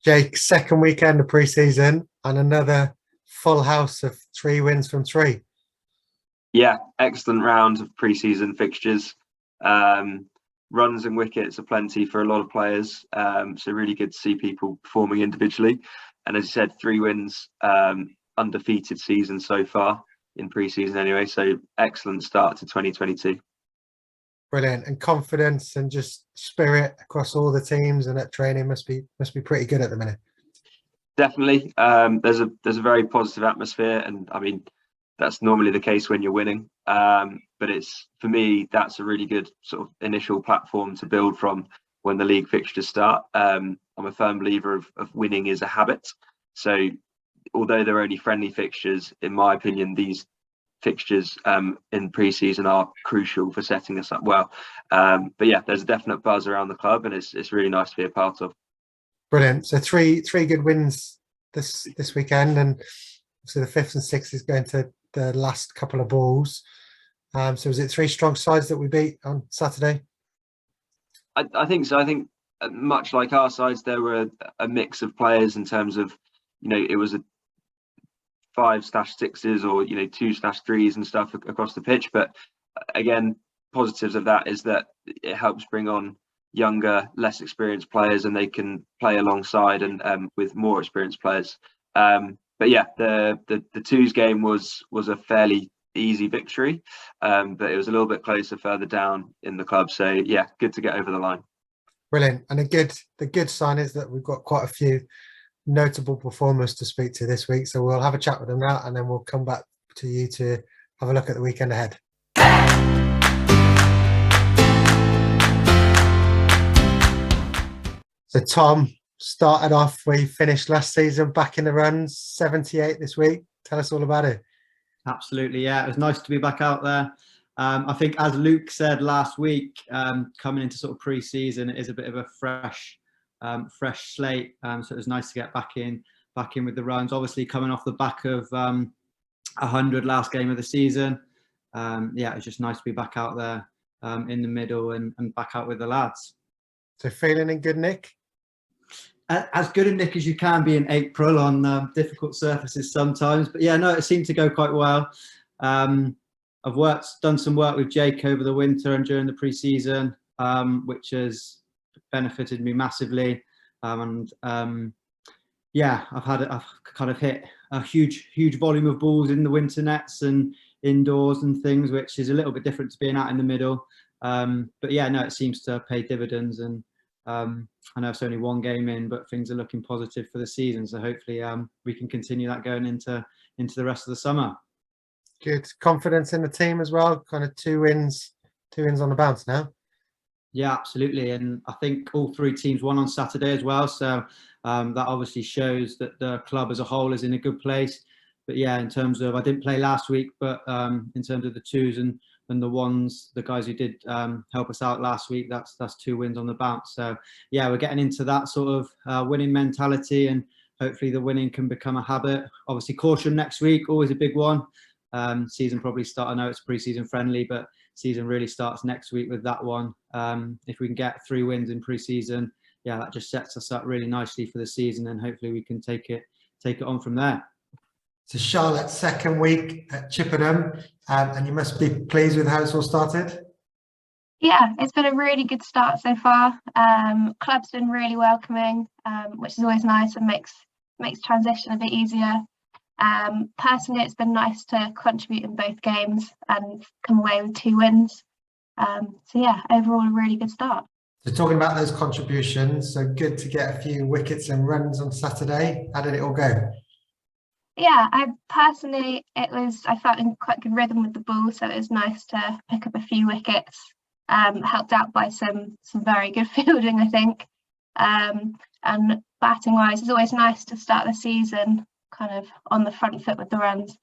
Jake, second weekend of pre-season and another full house of 3 wins from 3. Yeah, excellent round of pre-season fixtures. Runs and wickets are plenty for a lot of players. So really good to see people performing individually. And as you said, 3 wins, undefeated season so far in pre-season anyway. So excellent start to 2022. Brilliant. And confidence and just spirit across all the teams and at training must be pretty good at the minute. Definitely. There's a very positive atmosphere, and I mean that's normally the case when you're winning. But it's, for me, that's a really good sort of initial platform to build from when the league fixtures start. I'm a firm believer of winning is a habit. So although they're only friendly fixtures, in my opinion, these fixtures in pre-season are crucial for setting us up well. But yeah, there's a definite buzz around the club, and it's really nice to be a part of. Brilliant. So three good wins this weekend, and so the 5th and 6th is going to the last couple of balls. So was it 3 strong sides that we beat on Saturday? I think so. I think much like our sides, there were a mix of players in terms of, it was a 5/6s or 2/3s and stuff across the pitch. But again, positives of that is that it helps bring on younger, less experienced players, and they can play alongside and with more experienced players. But yeah, the 2s game was a fairly easy victory, but it was a little bit closer further down in the club. So yeah, good to get over the line. Brilliant. And the good sign is that we've got quite a few notable performers to speak to this week. So we'll have a chat with them now, and then we'll come back to you to have a look at the weekend ahead. So Tom, started off where you finished last season, back in the runs, 78 this week. Tell us all about it. Absolutely, yeah. It was nice to be back out there. I think, as Luke said last week, coming into sort of pre-season, it is a bit of a fresh slate. So it was nice to get back in with the runs. Obviously, coming off the back of 100 last game of the season. Yeah, it was just nice to be back out there in the middle and back out with the lads. So feeling in good nick? As good a nick as you can be in April on difficult surfaces sometimes. But yeah, no, it seemed to go quite well. I've done some work with Jake over the winter and during the pre-season, which has benefited me massively. Yeah, I've kind of hit a huge volume of balls in the winter nets and indoors and things, which is a little bit different to being out in the middle. But yeah, no, it seems to pay dividends, and I know it's only 1 game in, but things are looking positive for the season. So hopefully we can continue that going into the rest of the summer. Good. Confidence in the team as well. Kind of 2 wins on the bounce now. Yeah, absolutely. And I think all 3 teams won on Saturday as well. So that obviously shows that the club as a whole is in a good place. But yeah, in terms of, I didn't play last week, but in terms of the 2s and the 1s, the guys who did help us out last week, that's 2 wins on the bounce. So yeah, we're getting into that sort of winning mentality, and hopefully the winning can become a habit. Obviously, caution next week, always a big one. Season probably start, I know it's pre-season friendly, but season really starts next week with that one. If we can get 3 wins in pre-season, yeah, that just sets us up really nicely for the season, and hopefully we can take it on from there. So Charlotte's second week at Chippenham, and you must be pleased with how it's all started. Yeah, it's been a really good start so far. Club's been really welcoming, which is always nice and makes transition a bit easier. Personally, it's been nice to contribute in both games and come away with 2 wins. So yeah, overall a really good start. So talking about those contributions, so good to get a few wickets and runs on Saturday. How did it all go? Yeah, I felt in quite good rhythm with the ball, so it was nice to pick up a few wickets. Helped out by some very good fielding, I think. And batting wise, it's always nice to start the season kind of on the front foot with the runs.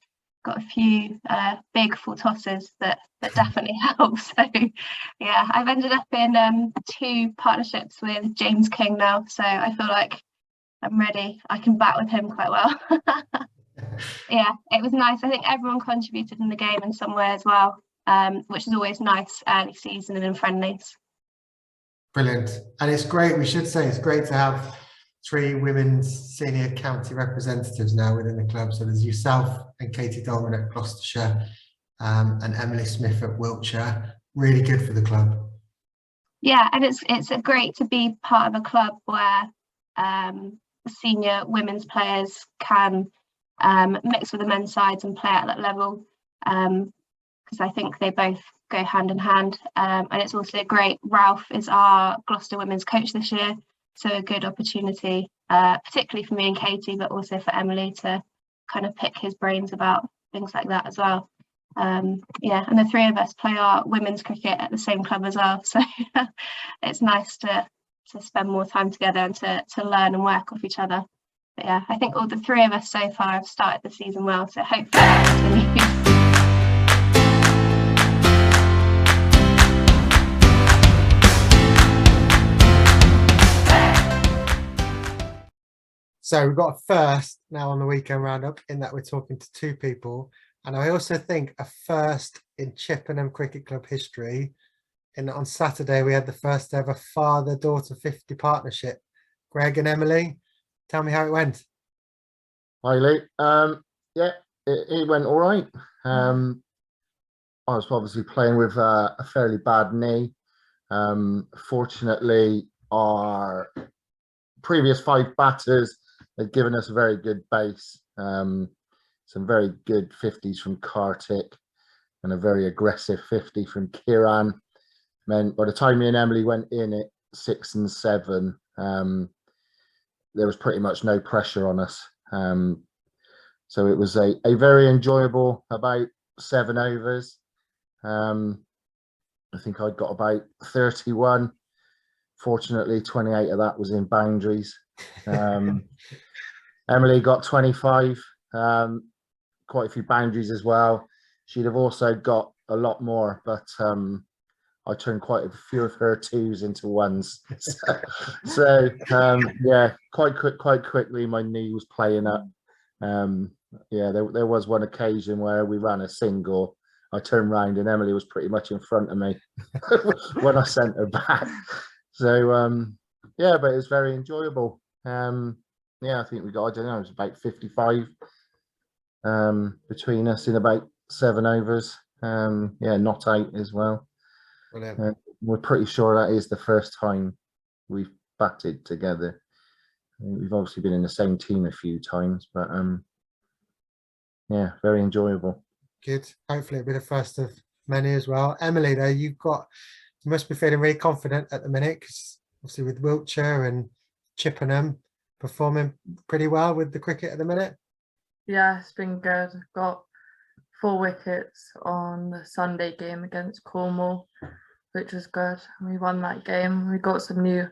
Got a few big full tosses that definitely help. So yeah, I've ended up in 2 partnerships with James King now, so I feel like I'm ready. I can bat with him quite well. Yeah, it was nice. I think everyone contributed in the game in some way as well, which is always nice early season and in friendlies. Brilliant. And it's great, we should say, it's great to have three women's senior county representatives now within the club. So there's yourself and Katie Dolman at Gloucestershire, and Emily Smith at Wiltshire. Really good for the club. Yeah, and it's great to be part of a club where senior women's players can mix with the men's sides and play at that level, because I think they both go hand in hand. And it's also great. Ralph is our Gloucester women's coach this year, so a good opportunity, particularly for me and Katie, but also for Emily to kind of pick his brains about things like that as well. Yeah, and the three of us play our women's cricket at the same club as well, so it's nice to spend more time together and to learn and work off each other. But yeah, I think all the three of us so far have started the season well, so hopefully that continues. So we've got a first now on the weekend roundup in that we're talking to two people. And I also think a first in Chippenham Cricket Club history, in that on Saturday we had the first ever father-daughter 50 partnership. Greg and Emily, tell me how it went. Hi, Lee. Yeah, it went all right. I was obviously playing with a fairly bad knee. Fortunately, our previous 5 batters had given us a very good base. Some very good 50s from Kartik and a very aggressive 50 from Kiran. Meant by the time me and Emily went in at 6 and 7, there was pretty much no pressure on us. So it was a very enjoyable about 7 overs. I think I got about 31. Fortunately, 28 of that was in boundaries. Emily got 25. Quite a few boundaries as well. She'd have also got a lot more, but I turned quite a few of her 2s into 1s. So yeah, quite quickly my knee was playing up. Yeah, there was one occasion where we ran a single. I turned round and Emily was pretty much in front of me when I sent her back. So yeah, but it was very enjoyable. Yeah, I think we got, I don't know, it was about 55 between us in about 7 overs. Yeah, not 8 as well. We're pretty sure that is the first time we've batted together. We've obviously been in the same team a few times, but yeah, very enjoyable. Good. Hopefully it'll be the first of many as well. Emily, though, you must be feeling really confident at the minute, because obviously with Wiltshire and Chippenham performing pretty well with the cricket at the minute. Yeah, it's been good. Got 4 wickets on the Sunday game against Cornwall, which was good. We won that game. We got some new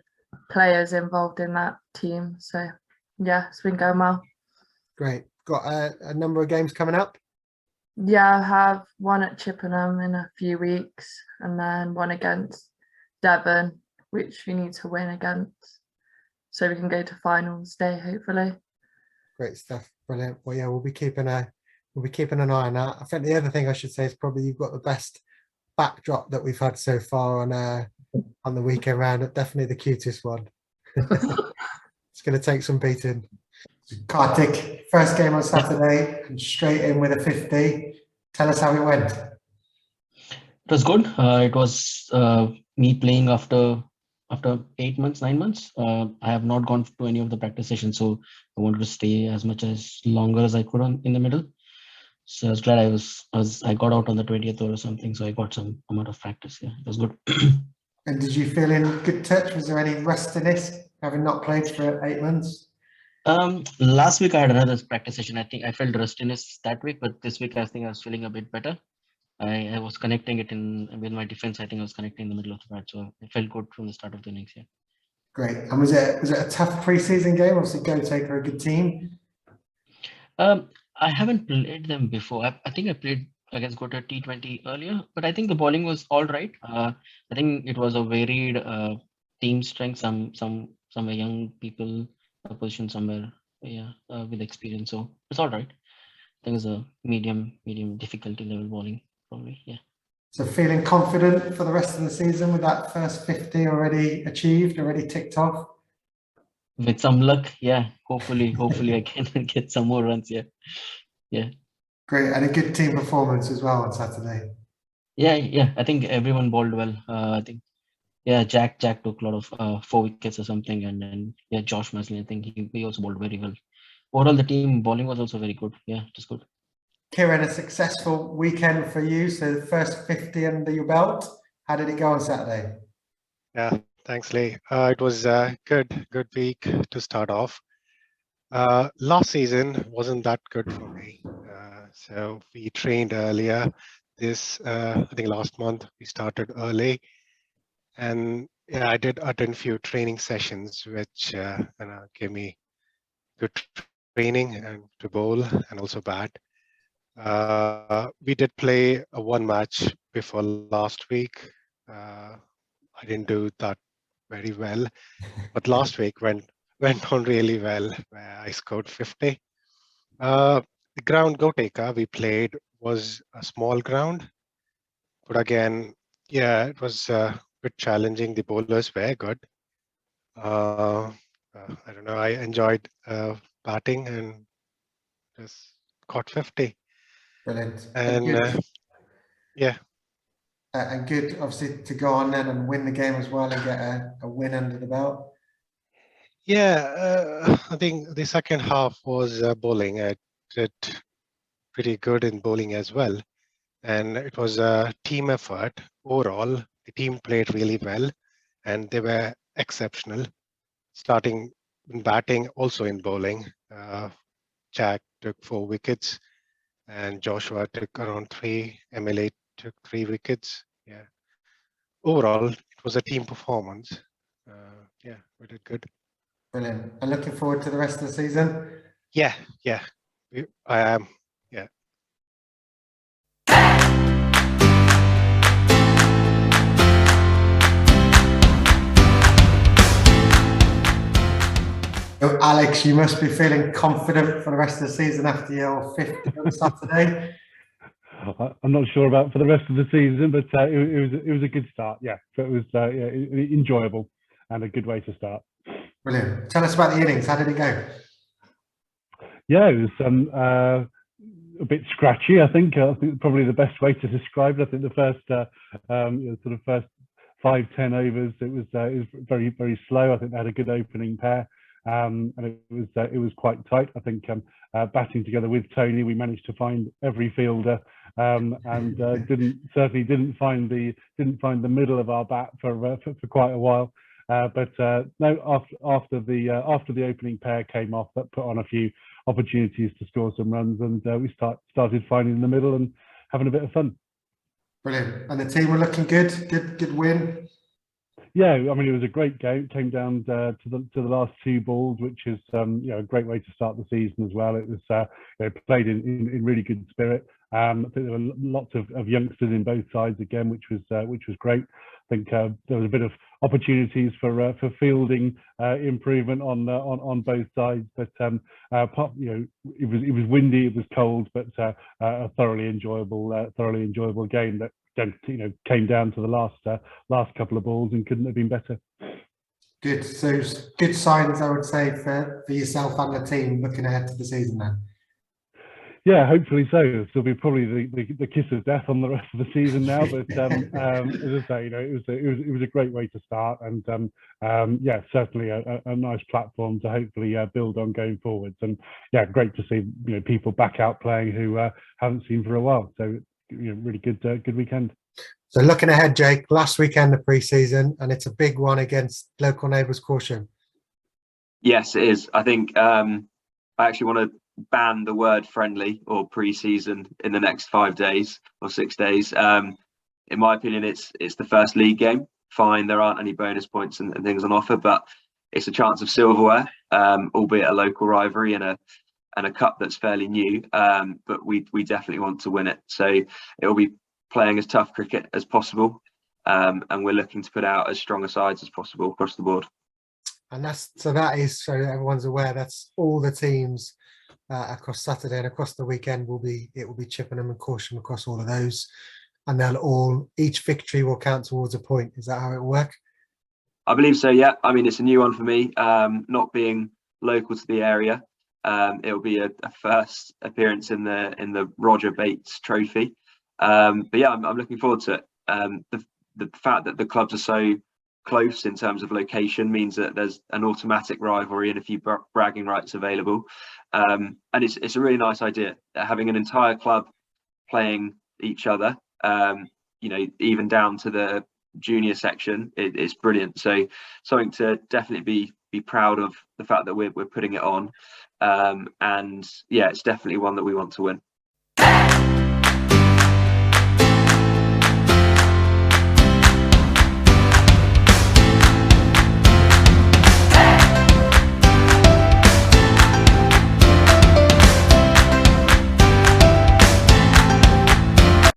players involved in that team, so yeah, it's been going well. Great. Got a number of games coming up. Yeah, I have one at Chippenham in a few weeks, and then one against Devon, which we need to win against, so we can go to finals day, hopefully. Great stuff. Brilliant. Well, yeah, we'll be keeping an eye on that. I think the other thing I should say is probably you've got the best backdrop that we've had so far on the weekend round. Definitely the cutest one. It's going to take some beating. Kartik, first game on Saturday, and straight in with a 50. Tell us how it went. It was good. It was me playing after 8 months, 9 months. I have not gone to any of the practice sessions, so I wanted to stay as longer as I could in the middle. So I was glad I got out on the 20th or something, so I got some amount of practice. Yeah, it was good. And did you feel in good touch? Was there any rustiness having not played for 8 months? Last week I had another practice session. I think I felt rustiness that week, but this week I think I was feeling a bit better. I was connecting it with my defense. I think I was connecting in the middle of the bat, so it felt good from the start of the innings. Yeah. Great. And was it a tough pre-season game? Obviously, Goatacre are a good team. I haven't played them before. I think I played against Goatacre T20 earlier, but I think the bowling was all right. I think it was a varied team strength. Some were young people positioned somewhere, yeah, with experience. So it's all right. I think it's a medium difficulty level bowling probably. Yeah. So feeling confident for the rest of the season with that first 50 already achieved, already ticked off? with some luck, yeah, hopefully I can get some more runs. Yeah. Great, and a good team performance as well on Saturday. Yeah. I think everyone bowled well. I think, yeah, Jack took a lot of 4 wickets or something, and then yeah, Josh Masley, I think he also bowled very well. Overall, the team bowling was also very good. Yeah, it was good. Kieran, a successful weekend for you. So the first 50 under your belt. How did it go on Saturday? Yeah, thanks, Lee. It was a good week to start off. Last season wasn't that good for me. So we trained earlier. I think last month we started early, and yeah, I did attend few training sessions, which gave me good training and to bowl and also bat. We did play one match before last week. I didn't do that very well, but last week went on really well, where I scored 50. The ground Goatacre we played was a small ground, but again, yeah, it was a bit challenging. The bowlers were good. I don't know. I enjoyed batting and just caught 50. Brilliant. And good. Yeah. And good, obviously, to go on then and win the game as well and get a win under the belt. Yeah, I think the second half was bowling. I did pretty good in bowling as well. And it was a team effort. Overall, the team played really well and they were exceptional. Starting in batting, also in bowling. Jack took 4 wickets and Joshua took around 3. MLA took 3 wickets. Yeah. Overall, it was a team performance. Yeah, we did good. Brilliant. And looking forward to the rest of the season? Yeah. I am. Yeah. So Alex, you must be feeling confident for the rest of the season after your 50 on Saturday. I'm not sure about for the rest of the season, but it was a good start. Yeah, so it was enjoyable and a good way to start. Brilliant. Tell us about the innings. How did it go? Yeah, it was a bit scratchy. I think probably the best way to describe it. I think the first sort of first 5-10 overs, it was very, very slow. I think they had a good opening pair. And it was quite tight. I think batting together with Tony, we managed to find every fielder, and certainly didn't find the middle of our bat for quite a while. But no, after the opening pair came off, that put on a few opportunities to score some runs, and we started finding the middle and having a bit of fun. Brilliant. And the team were looking good. Good win. Yeah, I mean, it was a great game. It came down to the last 2 balls, which is a great way to start the season as well. It was played in really good spirit. I think there were lots of youngsters in both sides again, which was great. I think there was a bit of opportunities for fielding improvement on both sides, but it was windy, it was cold, but a thoroughly enjoyable game that came down to the last couple of balls and couldn't have been better. Good. So good signs, I would say, for yourself and the team looking ahead to the season then. Yeah, hopefully so. It'll be probably the kiss of death on the rest of the season now. But as I say, it was a great way to start, and certainly a nice platform to hopefully build on going forwards. And yeah, great to see people back out playing who haven't seen for a while. So really good weekend. So looking ahead, Jake, last weekend the pre-season, and it's a big one against local neighbours Caution. Yes, it is. I think I actually want to ban the word friendly or pre-season in the next 5 days or 6 days. In my opinion, it's the first league game. Fine, there aren't any bonus points and things on offer, but it's a chance of silverware, albeit a local rivalry and a cup that's fairly new. But we definitely want to win it. So it will be playing as tough cricket as possible, and we're looking to put out as strong a sides as possible across the board. And so everyone's aware, that's all the teams across Saturday and across the weekend it will be Chippenham and Caution across all of those, and each victory will count towards a point. Is that how it will work? I believe so, yeah. I mean, it's a new one for me, not being local to the area. It'll be a first appearance in the Roger Bates Trophy. But yeah, I'm looking forward to it. The fact that the clubs are so close in terms of location means that there's an automatic rivalry and a few bragging rights available. And it's a really nice idea, having an entire club playing each other, even down to the junior section. It's brilliant. So something to definitely be proud of, the fact that we're putting it on. And yeah, it's definitely one that we want to win.